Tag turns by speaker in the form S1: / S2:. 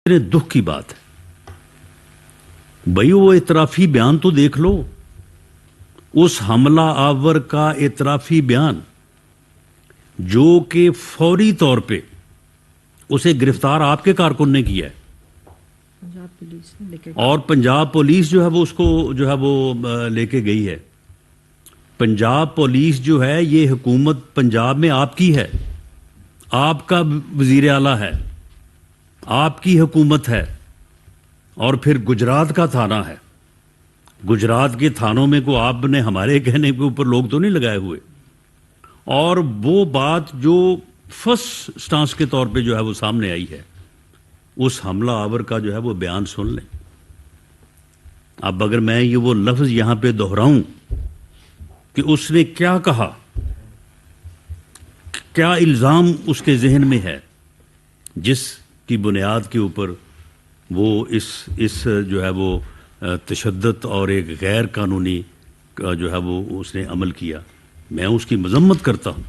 S1: میرے دکھ کی بات ہے بھائی، وہ اعترافی بیان تو دیکھ لو، اس حملہ آور کا اعترافی بیان جو کہ فوری طور پہ اسے گرفتار آپ کے کارکن نے کیا ہے،
S2: پنجاب پولیس نے لے کے
S1: اور پنجاب پولیس جو ہے وہ اس کو جو ہے وہ لے کے گئی ہے۔ پنجاب پولیس جو ہے یہ حکومت پنجاب میں آپ کی ہے، آپ کا وزیر اعلیٰ ہے، آپ کی حکومت ہے، اور پھر گجرات کا تھانہ ہے۔ گجرات کے تھانوں میں کو آپ نے ہمارے کہنے کے اوپر لوگ تو نہیں لگائے ہوئے، اور وہ بات جو فرسٹ سٹانس کے طور پہ جو ہے وہ سامنے آئی ہے، اس حملہ آور کا جو ہے وہ بیان سن لیں۔ اب اگر میں یہ وہ لفظ یہاں پہ دہراؤں کہ اس نے کیا کہا، کیا الزام اس کے ذہن میں ہے، جس کی بنیاد کے اوپر وہ اس جو ہے وہ تشدد اور ایک غیر قانونی جو ہے وہ اس نے عمل کیا، میں اس کی مذمت کرتا ہوں۔